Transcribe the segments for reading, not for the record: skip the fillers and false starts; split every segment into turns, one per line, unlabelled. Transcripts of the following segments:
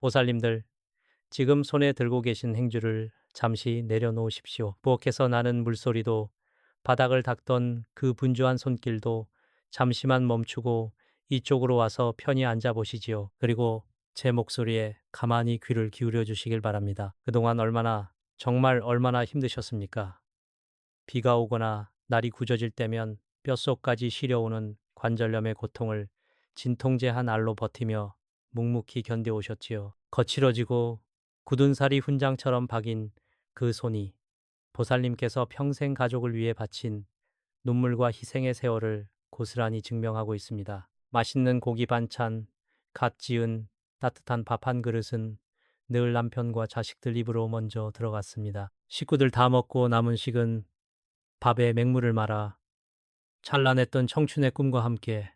보살님들, 지금 손에 들고 계신 행주를 잠시 내려놓으십시오. 부엌에서 나는 물소리도 바닥을 닦던 그 분주한 손길도 잠시만 멈추고 이쪽으로 와서 편히 앉아 보시지요. 그리고 제 목소리에 가만히 귀를 기울여 주시길 바랍니다. 그동안 정말 얼마나 힘드셨습니까? 비가 오거나 날이 굳어질 때면 뼛속까지 시려오는 관절염의 고통을 진통제 한 알로 버티며 묵묵히 견뎌오셨지요. 거칠어지고 굳은 살이 훈장처럼 박인 그 손이 보살님께서 평생 가족을 위해 바친 눈물과 희생의 세월을 고스란히 증명하고 있습니다. 맛있는 고기 반찬, 갓 지은 따뜻한 밥 한 그릇은 늘 남편과 자식들 입으로 먼저 들어갔습니다. 식구들 다 먹고 남은 식은 밥에 맹물을 말아 찬란했던 청춘의 꿈과 함께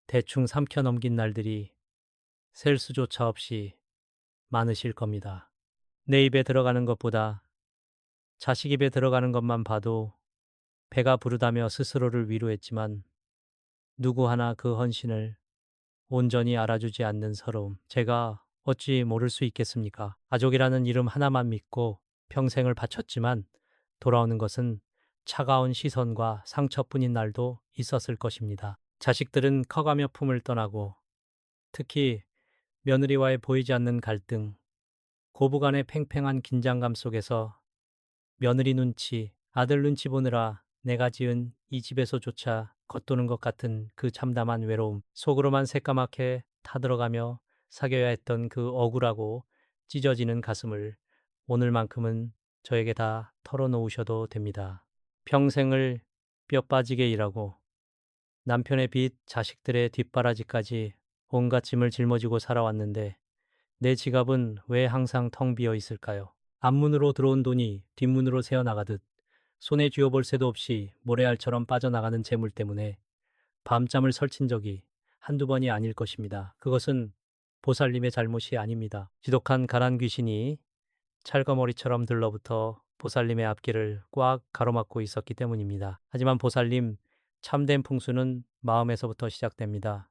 대충 삼켜 넘긴 날들이 셀 수조차 없이 많으실 겁니다. 내 입에 들어가는 것보다 자식 입에 들어가는 것만 봐도 배가 부르다며 스스로를 위로했지만 누구 하나 그 헌신을 온전히 알아주지 않는 서러움. 제가 어찌 모를 수 있겠습니까? 가족이라는 이름 하나만 믿고 평생을 바쳤지만 돌아오는 것은 차가운 시선과 상처뿐인 날도 있었을 것입니다. 자식들은 커가며 품을 떠나고 특히 며느리와의 보이지 않는 갈등, 고부간의 팽팽한 긴장감 속에서 며느리 눈치, 아들 눈치 보느라 내가 지은 이 집에서조차 겉도는 것 같은 그 참담한 외로움, 속으로만 새까맣게 타들어가며 사겨야 했던 그 억울하고 찢어지는 가슴을 오늘만큼은 저에게 다 털어놓으셔도 됩니다. 평생을 뼈 빠지게 일하고 남편의 빚, 자식들의 뒷바라지까지 온갖 짐을 짊어지고 살아왔는데 내 지갑은 왜 항상 텅 비어 있을까요? 앞문으로 들어온 돈이 뒷문으로 새어나가듯 손에 쥐어볼 새도 없이 모래알처럼 빠져나가는 재물 때문에 밤잠을 설친 적이 한두 번이 아닐 것입니다. 그것은 보살님의 잘못이 아닙니다. 지독한 가난 귀신이 찰거머리처럼 들러붙어 보살님의 앞길을 꽉 가로막고 있었기 때문입니다. 하지만 보살님, 참된 풍수는 마음에서부터 시작됩니다.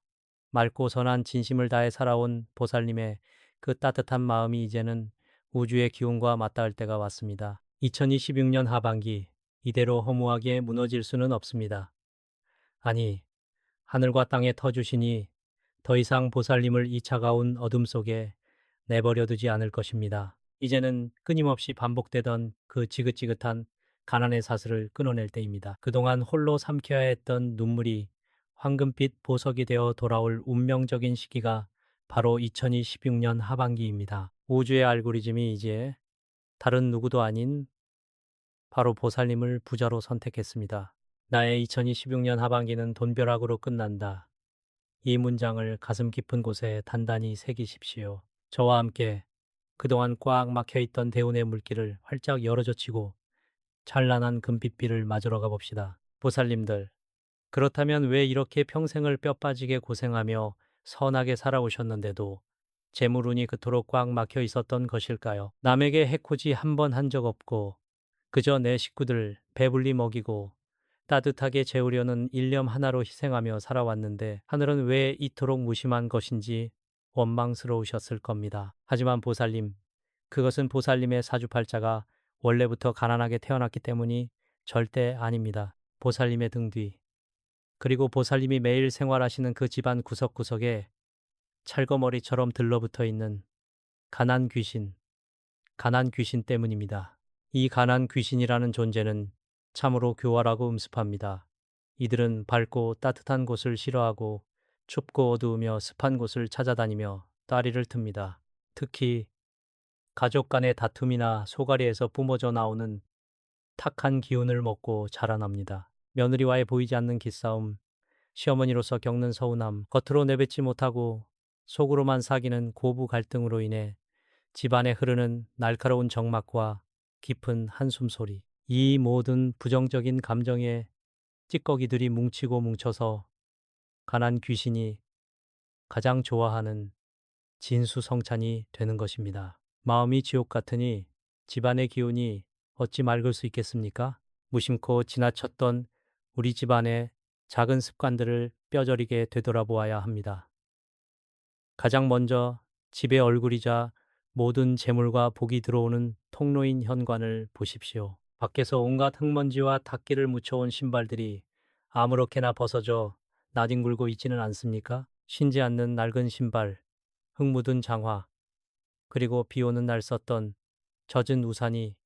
맑고 선한 진심을 다해 살아온 보살님의 그 따뜻한 마음이 이제는 우주의 기운과 맞닿을 때가 왔습니다. 2026년 하반기, 이대로 허무하게 무너질 수는 없습니다. 아니, 하늘과 땅의 터주시니 더 이상 보살님을 이 차가운 어둠 속에 내버려 두지 않을 것입니다. 이제는 끊임없이 반복되던 그 지긋지긋한 가난의 사슬을 끊어낼 때입니다. 그동안 홀로 삼켜야 했던 눈물이 황금빛 보석이 되어 돌아올 운명적인 시기가 바로 2026년 하반기입니다. 우주의 알고리즘이 이제 다른 누구도 아닌 바로 보살님을 부자로 선택했습니다. 나의 2026년 하반기는 돈벼락으로 끝난다. 이 문장을 가슴 깊은 곳에 단단히 새기십시오. 저와 함께 그동안 꽉 막혀있던 대운의 물길을 활짝 열어젖히고 찬란한 금빛비를 맞으러 가봅시다. 보살님들, 그렇다면 왜 이렇게 평생을 뼈 빠지게 고생하며 선하게 살아오셨는데도 재물운이 그토록 꽉 막혀 있었던 것일까요? 남에게 해코지 한 번 한 적 없고 그저 내 식구들 배불리 먹이고 따뜻하게 재우려는 일념 하나로 희생하며 살아왔는데 하늘은 왜 이토록 무심한 것인지 원망스러우셨을 겁니다. 하지만 보살님, 그것은 보살님의 사주팔자가 원래부터 가난하게 태어났기 때문이 절대 아닙니다. 보살님의 등 뒤, 그리고 보살님이 매일 생활하시는 그 집안 구석구석에 찰거머리처럼 들러붙어 있는 가난 귀신 때문입니다. 이 가난 귀신이라는 존재는 참으로 교활하고 음습합니다. 이들은 밝고 따뜻한 곳을 싫어하고 춥고 어두우며 습한 곳을 찾아다니며 따리를 틉니다. 특히 가족 간의 다툼이나 소가리에서 뿜어져 나오는 탁한 기운을 먹고 자라납니다. 며느리와의 보이지 않는 기싸움, 시어머니로서 겪는 서운함, 겉으로 내뱉지 못하고 속으로만 사귀는 고부 갈등으로 인해 집안에 흐르는 날카로운 정막과 깊은 한숨 소리, 이 모든 부정적인 감정의 찌꺼기들이 뭉치고 뭉쳐서 가난 귀신이 가장 좋아하는 진수성찬이 되는 것입니다. 마음이 지옥 같으니 집안의 기운이 어찌 맑을 수 있겠습니까? 무심코 지나쳤던 우리 집안의 작은 습관들을 뼈저리게 되돌아보아야 합니다. 가장 먼저 집의 얼굴이자 모든 재물과 복이 들어오는 통로인 현관을 보십시오. 밖에서 온갖 흙먼지와 탁기를 묻혀온 신발들이 아무렇게나 벗어져 나뒹굴고 있지는 않습니까? 신지 않는 낡은 신발, 흙 묻은 장화, 그리고 비 오는 날 썼던 젖은 우산이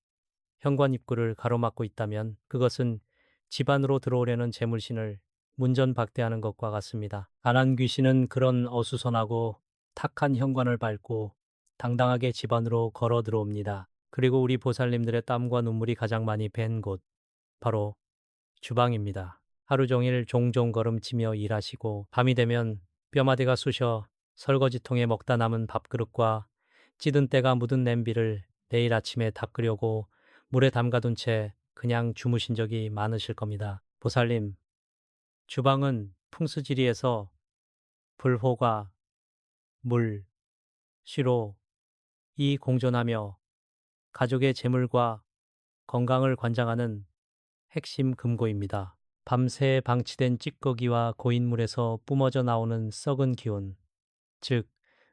현관 입구를 가로막고 있다면 그것은 집 안으로 들어오려는 재물신을 문전박대하는 것과 같습니다. 가난 귀신은 그런 어수선하고 탁한 현관을 밟고 당당하게 집 안으로 걸어 들어옵니다. 그리고 우리 보살님들의 땀과 눈물이 가장 많이 밴 곳, 바로 주방입니다. 하루 종일 종종 걸음치며 일하시고 밤이 되면 뼈마디가 쑤셔 설거지통에 먹다 남은 밥그릇과 찌든 때가 묻은 냄비를 내일 아침에 닦으려고 물에 담가둔 채 그냥 주무신 적이 많으실 겁니다. 보살님, 주방은 풍수지리에서 불호가 물, 쉬로 이 공존하며 가족의 재물과 건강을 관장하는 핵심 금고입니다. 밤새 방치된 찌꺼기와 고인물에서 뿜어져 나오는 썩은 기운, 즉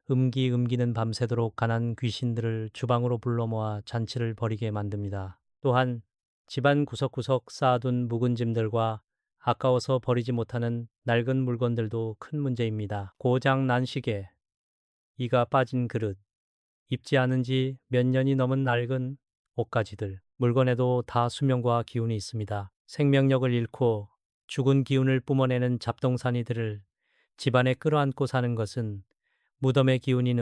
음기는 밤새도록 가난 귀신들을 주방으로 불러 모아 잔치를 벌이게 만듭니다. 또한 집안 구석구석 쌓아둔 묵은 짐들과 아까워서 버리지 못하는 낡은 물건들도 큰 문제입니다. 고장 난 시계, 이가 빠진 그릇, 입지 않은 지 몇 년이 넘은 낡은 옷가지들, 물건에도 다 수명과 기운이 있습니다. 생명력을 잃고 죽은 기운을 뿜어내는 잡동사니들을 집안에 끌어안고 사는 것은 무덤의 기운인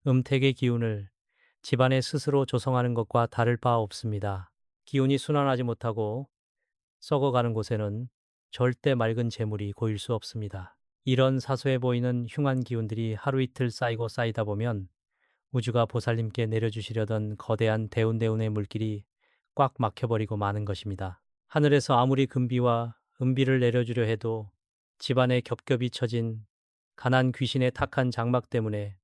음택의 기운을 집안에 스스로 조성하는 것과 다를 바 없습니다. 기운이 순환하지 못하고 썩어가는 곳에는 절대 맑은 재물이 고일 수 없습니다. 이런 사소해 보이는 흉한 기운들이 하루 이틀 쌓이고 쌓이다 보면 우주가 보살님께 내려주시려던 거대한 대운대운의 물길이 꽉 막혀버리고 마는 것입니다. 하늘에서 아무리 금비와 은비를 내려주려 해도 집안에 겹겹이 처진 가난 귀신의 탁한 장막 때문에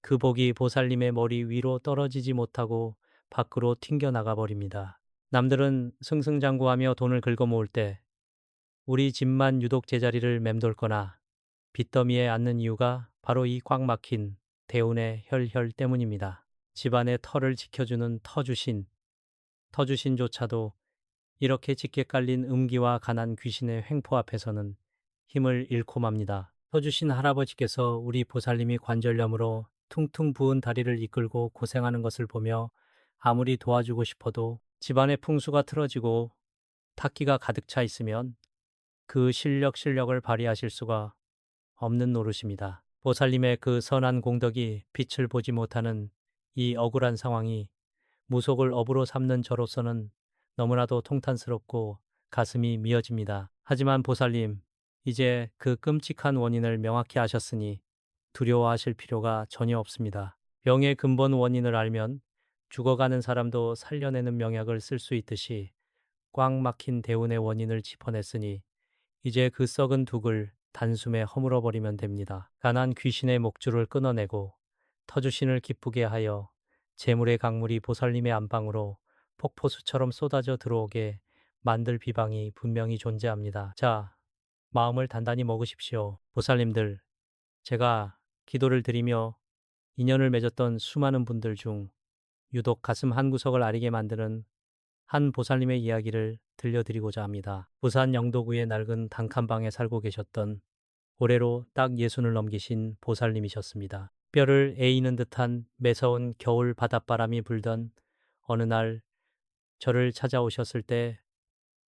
그 복이 보살님의 머리 위로 떨어지지 못하고 밖으로 튕겨나가 버립니다. 남들은 승승장구하며 돈을 긁어모을 때 우리 집만 유독 제자리를 맴돌거나 빚더미에 앉는 이유가 바로 이 꽉 막힌 대운의 혈혈 때문입니다. 집안의 터를 지켜주는 터주신조차도 이렇게 짙게 깔린 음기와 가난 귀신의 횡포 앞에서는 힘을 잃고 맙니다. 터주신 할아버지께서 우리 보살님이 관절염으로 퉁퉁 부은 다리를 이끌고 고생하는 것을 보며 아무리 도와주고 싶어도 집안의 풍수가 틀어지고 탁기가 가득 차 있으면 그 실력을 발휘하실 수가 없는 노릇입니다. 보살님의 그 선한 공덕이 빛을 보지 못하는 이 억울한 상황이 무속을 업으로 삼는 저로서는 너무나도 통탄스럽고 가슴이 미어집니다. 하지만 보살님, 이제 그 끔찍한 원인을 명확히 아셨으니 두려워하실 필요가 전혀 없습니다. 병의 근본 원인을 알면 죽어가는 사람도 살려내는 명약을 쓸 수 있듯이 꽉 막힌 대운의 원인을 짚어냈으니 이제 그 썩은 둑을 단숨에 허물어버리면 됩니다. 가난 귀신의 목줄을 끊어내고 터주신을 기쁘게 하여 재물의 강물이 보살님의 안방으로 폭포수처럼 쏟아져 들어오게 만들 비방이 분명히 존재합니다. 자, 마음을 단단히 먹으십시오. 보살님들, 제가 기도를 드리며 인연을 맺었던 수많은 분들 중 유독 가슴 한구석을 아리게 만드는 한 보살님의 이야기를 들려드리고자 합니다. 부산 영도구의 낡은 단칸방에 살고 계셨던 올해로 딱 60을 넘기신 보살님이셨습니다. 뼈를 에이는 듯한 매서운 겨울 바닷바람이 불던 어느 날 저를 찾아오셨을 때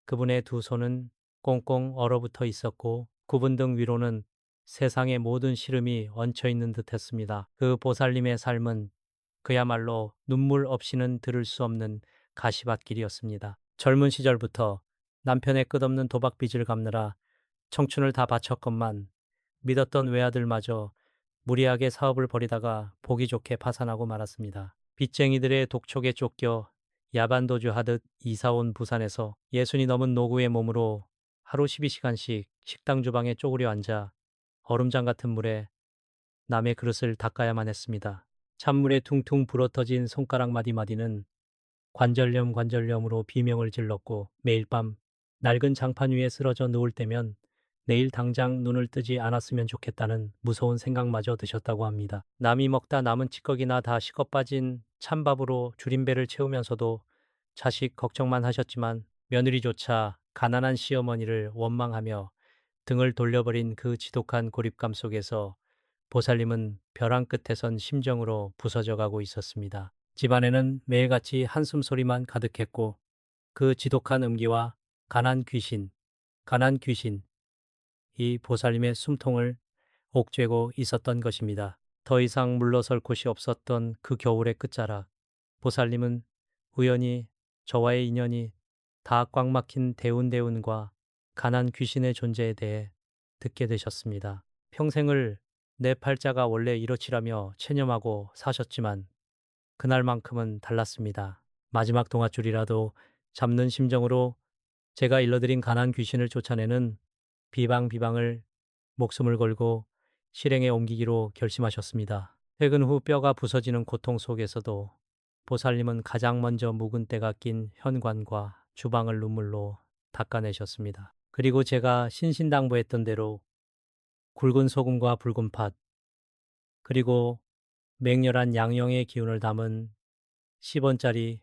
그분의 두 손은 꽁꽁 얼어붙어 있었고 구분 등 위로는 세상의 모든 시름이 얹혀 있는 듯했습니다. 그 보살님의 삶은 그야말로 눈물 없이는 들을 수 없는 가시밭길이었습니다. 젊은 시절부터 남편의 끝없는 도박빚을 갚느라 청춘을 다 바쳤건만 믿었던 외아들마저 무리하게 사업을 벌이다가 보기 좋게 파산하고 말았습니다. 빚쟁이들의 독촉에 쫓겨 야반도주 하듯 이사온 부산에서 60이 넘은 노구의 몸으로 하루 12시간씩 식당 주방에 쪼그려 앉아 얼음장 같은 물에 남의 그릇을 닦아야만 했습니다. 찬물에 퉁퉁 불어터진 손가락 마디마디는 관절염으로 비명을 질렀고 매일 밤 낡은 장판 위에 쓰러져 누울 때면 내일 당장 눈을 뜨지 않았으면 좋겠다는 무서운 생각마저 드셨다고 합니다. 남이 먹다 남은 찌꺼기나 다 식어 빠진 찬밥으로 줄임배를 채우면서도 자식 걱정만 하셨지만 며느리조차 가난한 시어머니를 원망하며 등을 돌려버린 그 지독한 고립감 속에서 보살님은 벼랑 끝에 선 심정으로 부서져 가고 있었습니다. 집안에는 매일같이 한숨 소리만 가득했고 그 지독한 음기와 가난 귀신, 이 보살님의 숨통을 옥죄고 있었던 것입니다. 더 이상 물러설 곳이 없었던 그 겨울의 끝자락, 보살님은 우연히 저와의 인연이 다 꽉 막힌 대운대운과 가난 귀신의 존재에 대해 듣게 되셨습니다. 평생을 내 팔자가 원래 이렇지라며 체념하고 사셨지만 그날만큼은 달랐습니다. 마지막 동아줄이라도 잡는 심정으로 제가 일러드린 가난 귀신을 쫓아내는 비방을 목숨을 걸고 실행에 옮기기로 결심하셨습니다. 퇴근 후 뼈가 부서지는 고통 속에서도 보살님은 가장 먼저 묵은 때가 낀 현관과 주방을 눈물로 닦아내셨습니다. 그리고 제가 신신당부했던 대로 굵은 소금과 붉은 팥, 그리고 맹렬한 양령의 기운을 담은 10원짜리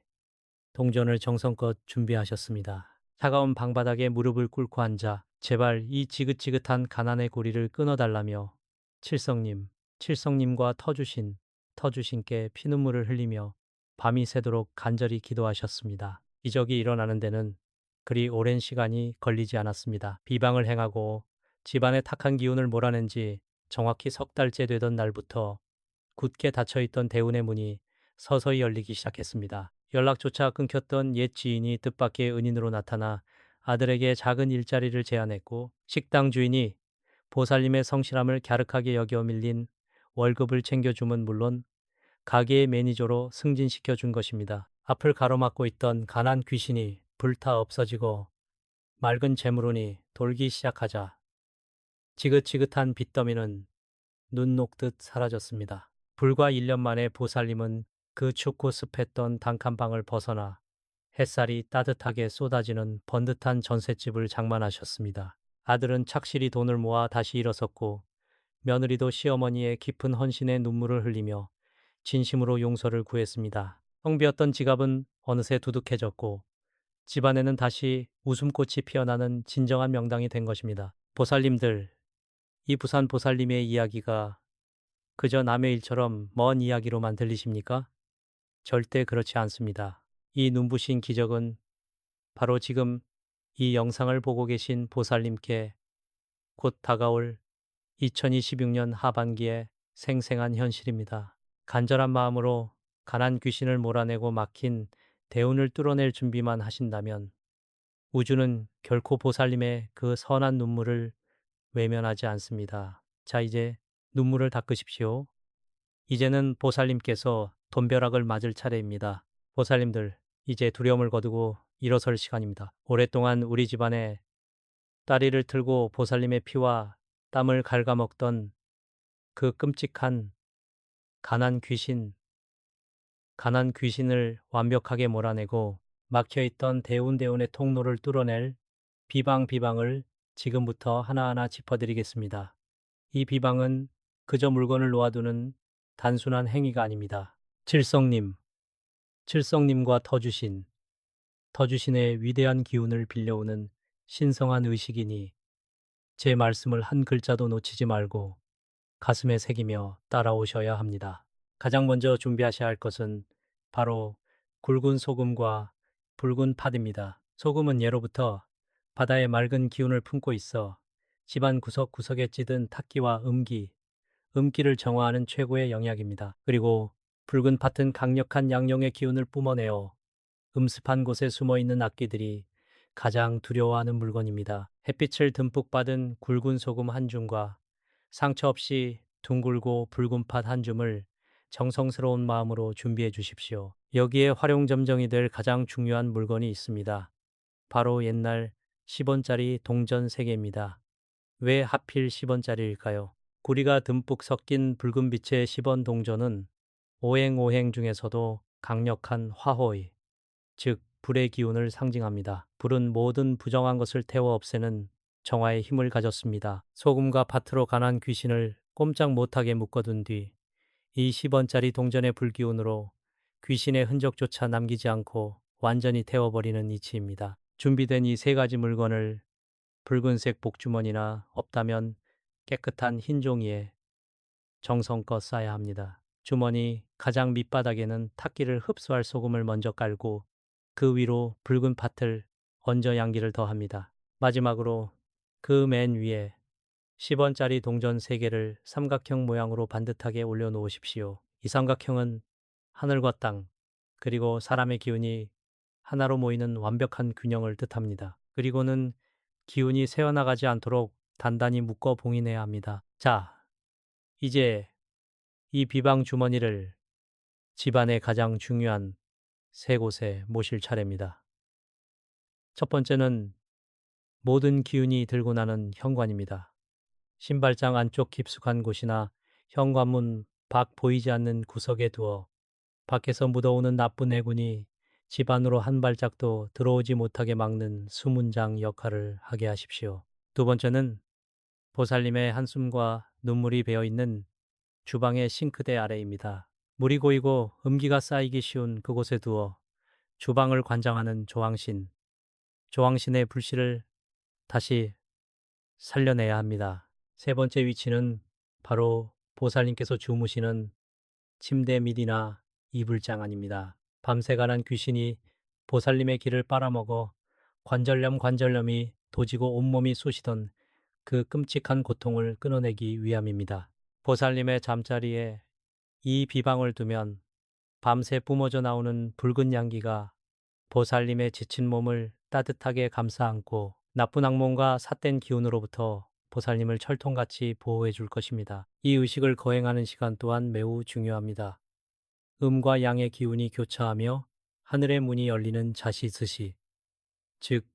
동전을 정성껏 준비하셨습니다. 차가운 방바닥에 무릎을 꿇고 앉아 제발 이 지긋지긋한 가난의 고리를 끊어달라며 칠성님과 터주신께 피눈물을 흘리며 밤이 새도록 간절히 기도하셨습니다. 기적이 일어나는 데는 그리 오랜 시간이 걸리지 않았습니다. 비방을 행하고 집안의 탁한 기운을 몰아낸 지 정확히 석 달째 되던 날부터 굳게 닫혀있던 대운의 문이 서서히 열리기 시작했습니다. 연락조차 끊겼던 옛 지인이 뜻밖의 은인으로 나타나 아들에게 작은 일자리를 제안했고 식당 주인이 보살님의 성실함을 갸륵하게 여겨 밀린 월급을 챙겨줌은 물론 가게의 매니저로 승진시켜 준 것입니다. 앞을 가로막고 있던 가난 귀신이 불타 없어지고 맑은 재물운이 돌기 시작하자 지긋지긋한 빚더미는 눈 녹듯 사라졌습니다. 불과 1년 만에 보살님은 그 춥고 습했던 단칸방을 벗어나 햇살이 따뜻하게 쏟아지는 번듯한 전셋집을 장만하셨습니다. 아들은 착실히 돈을 모아 다시 일어섰고 며느리도 시어머니의 깊은 헌신에 눈물을 흘리며 진심으로 용서를 구했습니다. 텅 비었던 지갑은 어느새 두둑해졌고 집안에는 다시 웃음꽃이 피어나는 진정한 명당이 된 것입니다. 보살님들, 이 부산 보살님의 이야기가 그저 남의 일처럼 먼 이야기로만 들리십니까? 절대 그렇지 않습니다. 이 눈부신 기적은 바로 지금 이 영상을 보고 계신 보살님께 곧 다가올 2026년 하반기의 생생한 현실입니다. 간절한 마음으로 가난 귀신을 몰아내고 막힌 대운을 뚫어낼 준비만 하신다면 우주는 결코 보살님의 그 선한 눈물을 외면하지 않습니다. 자, 이제 눈물을 닦으십시오. 이제는 보살님께서 돈벼락을 맞을 차례입니다. 보살님들, 이제 두려움을 거두고 일어설 시간입니다. 오랫동안 우리 집안에 다리를 틀고 보살님의 피와 땀을 갉아먹던 그 끔찍한 가난 귀신을 완벽하게 몰아내고 막혀있던 대운대운의 통로를 뚫어낼 비방을 지금부터 하나하나 짚어드리겠습니다. 이 비방은 그저 물건을 놓아두는 단순한 행위가 아닙니다. 칠성님과 터주신의 위대한 기운을 빌려오는 신성한 의식이니 제 말씀을 한 글자도 놓치지 말고 가슴에 새기며 따라오셔야 합니다. 가장 먼저 준비하셔야 할 것은 바로 굵은 소금과 붉은 팥입니다. 소금은 예로부터 바다의 맑은 기운을 품고 있어 집안 구석구석에 찌든 탁기와 음기를 정화하는 최고의 영약입니다. 그리고 붉은 팥은 강력한 양령의 기운을 뿜어내어 음습한 곳에 숨어있는 악귀들이 가장 두려워하는 물건입니다. 햇빛을 듬뿍 받은 굵은 소금 한 줌과 상처 없이 둥글고 붉은 팥 한 줌을 정성스러운 마음으로 준비해 주십시오. 여기에 활용점정이 될 가장 중요한 물건이 있습니다. 바로 옛날 10원짜리 동전 3개입니다. 왜 하필 10원짜리일까요? 구리가 듬뿍 섞인 붉은 빛의 10원 동전은 오행오행 중에서도 강력한 화호의, 즉 불의 기운을 상징합니다. 불은 모든 부정한 것을 태워 없애는 정화의 힘을 가졌습니다. 소금과 밭으로 가난 귀신을 꼼짝 못하게 묶어둔 뒤 이 10원짜리 동전의 불기운으로 귀신의 흔적조차 남기지 않고 완전히 태워버리는 이치입니다. 준비된 이 세 가지 물건을 붉은색 복주머니나 없다면 깨끗한 흰 종이에 정성껏 싸야 합니다. 주머니 가장 밑바닥에는 탁기를 흡수할 소금을 먼저 깔고 그 위로 붉은 팥을 얹어 양기를 더합니다. 마지막으로 그 맨 위에 10원짜리 동전 3개를 삼각형 모양으로 반듯하게 올려놓으십시오. 이 삼각형은 하늘과 땅, 그리고 사람의 기운이 하나로 모이는 완벽한 균형을 뜻합니다. 그리고는 기운이 새어나가지 않도록 단단히 묶어 봉인해야 합니다. 자, 이제 이 비방 주머니를 집안의 가장 중요한 세 곳에 모실 차례입니다. 첫 번째는 모든 기운이 들고 나는 현관입니다. 신발장 안쪽 깊숙한 곳이나 현관문 밖 보이지 않는 구석에 두어 밖에서 묻어오는 나쁜 해군이 집 안으로 한 발짝도 들어오지 못하게 막는 수문장 역할을 하게 하십시오. 두 번째는 보살님의 한숨과 눈물이 배어 있는 주방의 싱크대 아래입니다. 물이 고이고 음기가 쌓이기 쉬운 그곳에 두어 주방을 관장하는 조왕신의 불씨를 다시 살려내야 합니다. 세 번째 위치는 바로 보살님께서 주무시는 침대 밑이나 이불장 안입니다. 밤새 가난 귀신이 보살님의 기를 빨아먹어 관절염이 도지고 온몸이 쑤시던 그 끔찍한 고통을 끊어내기 위함입니다. 보살님의 잠자리에 이 비방을 두면 밤새 뿜어져 나오는 붉은 양기가 보살님의 지친 몸을 따뜻하게 감싸 안고 나쁜 악몽과 삿된 기운으로부터 보살님을 철통같이 보호해 줄 것입니다. 이 의식을 거행하는 시간 또한 매우 중요합니다. 음과 양의 기운이 교차하며 하늘의 문이 열리는 자시스시, 즉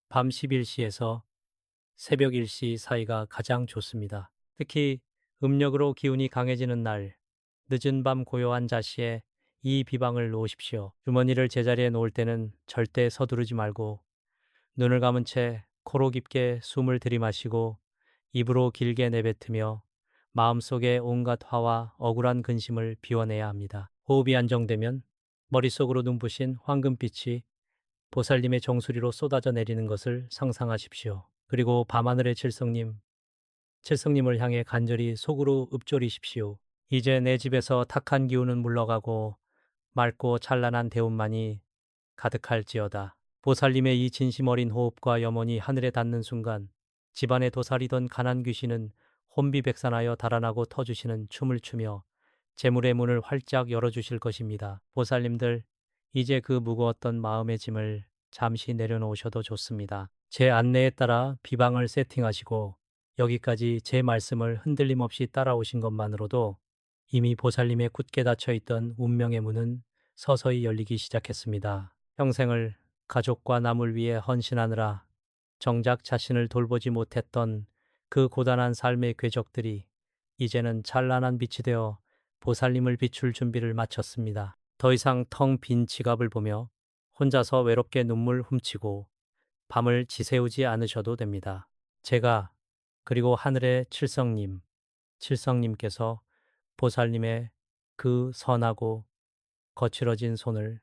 밤 11시에서 새벽 1시 사이가 가장 좋습니다. 특히 음력으로 기운이 강해지는 날, 늦은 밤 고요한 자시에 이 비방을 놓으십시오. 주머니를 제자리에 놓을 때는 절대 서두르지 말고 눈을 감은 채 코로 깊게 숨을 들이마시고 입으로 길게 내뱉으며 마음속에 온갖 화와 억울한 근심을 비워내야 합니다. 호흡이 안정되면 머릿속으로 눈부신 황금빛이 보살님의 정수리로 쏟아져 내리는 것을 상상하십시오. 그리고 밤하늘의 칠성님을 향해 간절히 속으로 읊조리십시오. 이제 내 집에서 탁한 기운은 물러가고 맑고 찬란한 대운만이 가득할지어다. 보살님의 이 진심 어린 호흡과 염원이 하늘에 닿는 순간 집안에 도사리던 가난 귀신은 혼비백산하여 달아나고 터주시는 춤을 추며 재물의 문을 활짝 열어주실 것입니다. 보살님들, 이제 그 무거웠던 마음의 짐을 잠시 내려놓으셔도 좋습니다. 제 안내에 따라 비방을 세팅하시고 여기까지 제 말씀을 흔들림 없이 따라오신 것만으로도 이미 보살님의 굳게 닫혀있던 운명의 문은 서서히 열리기 시작했습니다. 평생을 가족과 남을 위해 헌신하느라 정작 자신을 돌보지 못했던 그 고단한 삶의 궤적들이 이제는 찬란한 빛이 되어 보살님을 비출 준비를 마쳤습니다. 더 이상 텅 빈 지갑을 보며 혼자서 외롭게 눈물 훔치고 밤을 지새우지 않으셔도 됩니다. 제가 그리고 하늘의 칠성님께서 보살님의 그 선하고 거칠어진 손을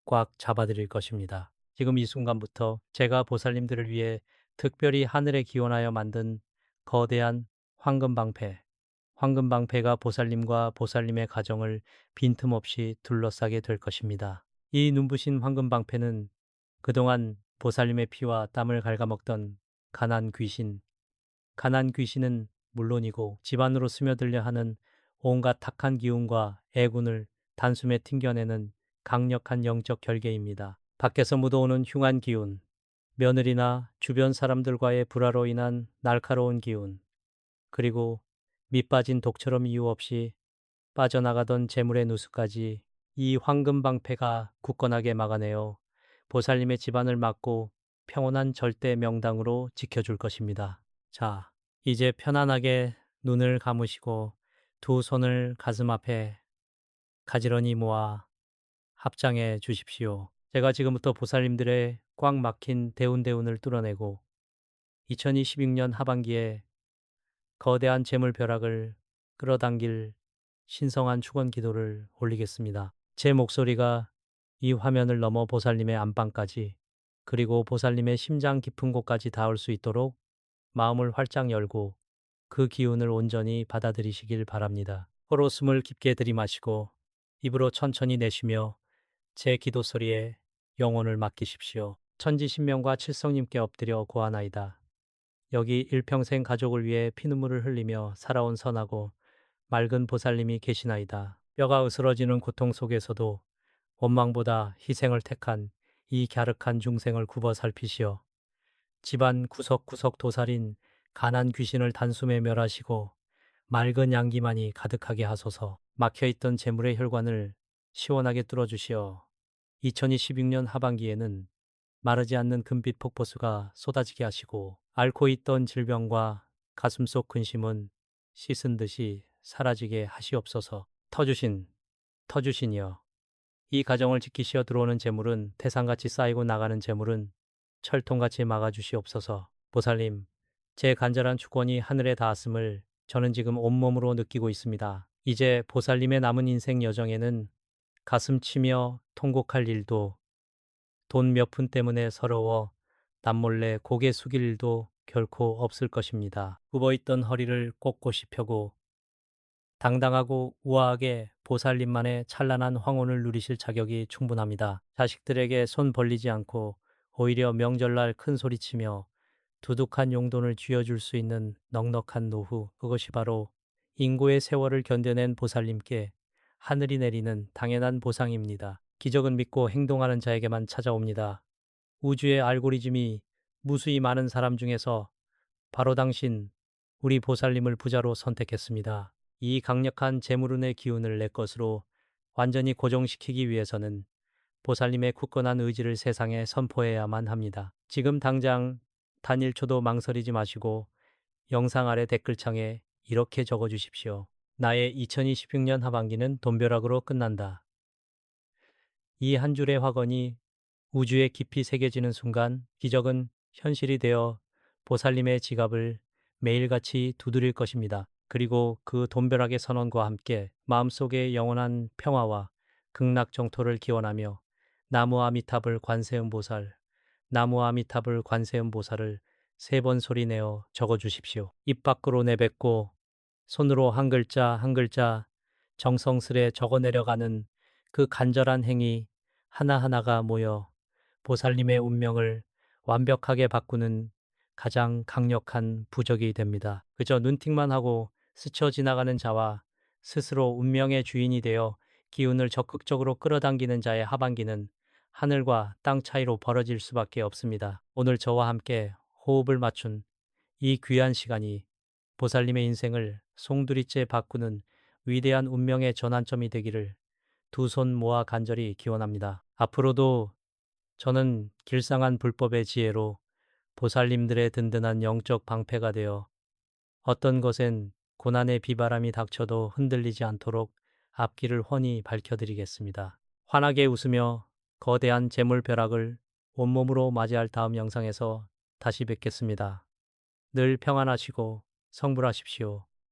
꽉 잡아드릴 것입니다. 지금 이 순간부터 제가 보살님들을 위해 특별히 하늘에 기원하여 만든 거대한 황금방패가 보살님과 보살님의 가정을 빈틈없이 둘러싸게 될 것입니다. 이 눈부신 황금방패는 그동안 보살님의 피와 땀을 갉아먹던 가난 귀신은 물론이고 집안으로 스며들려 하는 온갖 탁한 기운과 애군을 단숨에 튕겨내는 강력한 영적 결계입니다. 밖에서 묻어오는 흉한 기운, 며느리나 주변 사람들과의 불화로 인한 날카로운 기운, 그리고 밑빠진 독처럼 이유 없이 빠져나가던 재물의 누수까지 이 황금방패가 굳건하게 막아내어 보살님의 집안을 막고 평온한 절대 명당으로 지켜줄 것입니다. 자, 이제 편안하게 눈을 감으시고 두 손을 가슴 앞에 가지런히 모아 합장해 주십시오. 제가 지금부터 보살님들의 꽉 막힌 대운을 뚫어내고 2026년 하반기에 거대한 재물 벼락을 끌어당길 신성한 축원 기도를 올리겠습니다. 제 목소리가 이 화면을 넘어 보살님의 안방까지 그리고 보살님의 심장 깊은 곳까지 닿을 수 있도록 마음을 활짝 열고 그 기운을 온전히 받아들이시길 바랍니다. 코로 숨을 깊게 들이마시고 입으로 천천히 내쉬며 제 기도 소리에 영혼을 맡기십시오. 천지신명과 칠성님께 엎드려 고하나이다. 여기 일평생 가족을 위해 피눈물을 흘리며 살아온 선하고 맑은 보살님이 계시나이다. 뼈가 으스러지는 고통 속에서도 원망보다 희생을 택한 이 갸륵한 중생을 굽어 살피시어 집안 구석구석 도살인 가난 귀신을 단숨에 멸하시고 맑은 양기만이 가득하게 하소서. 막혀있던 재물의 혈관을 시원하게 뚫어주시어 2026년 하반기에는 마르지 않는 금빛 폭포수가 쏟아지게 하시고 앓고 있던 질병과 가슴속 근심은 씻은 듯이 사라지게 하시옵소서. 터주신이여. 이 가정을 지키시어 들어오는 재물은 태산같이 쌓이고 나가는 재물은 철통같이 막아주시옵소서. 보살님, 제 간절한 축원이 하늘에 닿았음을 저는 지금 온몸으로 느끼고 있습니다. 이제 보살님의 남은 인생 여정에는 가슴 치며 통곡할 일도 돈 몇 푼 때문에 서러워 남몰래 고개 숙일 일도 결코 없을 것입니다. 굽어있던 허리를 꼿꼿이 펴고 당당하고 우아하게 보살님만의 찬란한 황혼을 누리실 자격이 충분합니다. 자식들에게 손 벌리지 않고 오히려 명절날 큰 소리치며 두둑한 용돈을 쥐어줄 수 있는 넉넉한 노후, 그것이 바로 인고의 세월을 견뎌낸 보살님께 하늘이 내리는 당연한 보상입니다. 기적은 믿고 행동하는 자에게만 찾아옵니다. 우주의 알고리즘이 무수히 많은 사람 중에서 바로 당신, 우리 보살님을 부자로 선택했습니다. 이 강력한 재물운의 기운을 내 것으로 완전히 고정시키기 위해서는 보살님의 굳건한 의지를 세상에 선포해야만 합니다. 지금 당장 단 1초도 망설이지 마시고 영상 아래 댓글창에 이렇게 적어주십시오. 나의 2026년 하반기는 돈벼락으로 끝난다. 이 한 줄의 확언이 우주에 깊이 새겨지는 순간 기적은 현실이 되어 보살님의 지갑을 매일같이 두드릴 것입니다. 그리고 그 돈벼락의 선언과 함께 마음속에 영원한 평화와 극락정토를 기원하며 나무 아미타불 관세음보살, 나무 아미타불 관세음보살을 3번 소리내어 적어주십시오. 입 밖으로 내뱉고 손으로 한 글자 한 글자 정성스레 적어내려가는 그 간절한 행위 하나하나가 모여 보살님의 운명을 완벽하게 바꾸는 가장 강력한 부적이 됩니다. 그저 눈팅만 하고 스쳐 지나가는 자와 스스로 운명의 주인이 되어 기운을 적극적으로 끌어당기는 자의 하반기는 하늘과 땅 차이로 벌어질 수밖에 없습니다. 오늘 저와 함께 호흡을 맞춘 이 귀한 시간이 보살님의 인생을 송두리째 바꾸는 위대한 운명의 전환점이 되기를 두 손 모아 간절히 기원합니다. 앞으로도 저는 길상한 불법의 지혜로 보살님들의 든든한 영적 방패가 되어 어떤 것엔 고난의 비바람이 닥쳐도 흔들리지 않도록 앞길을 훤히 밝혀드리겠습니다. 환하게 웃으며 거대한 재물벼락을 온몸으로 맞이할 다음 영상에서 다시 뵙겠습니다. 늘 평안하시고 성불하십시오.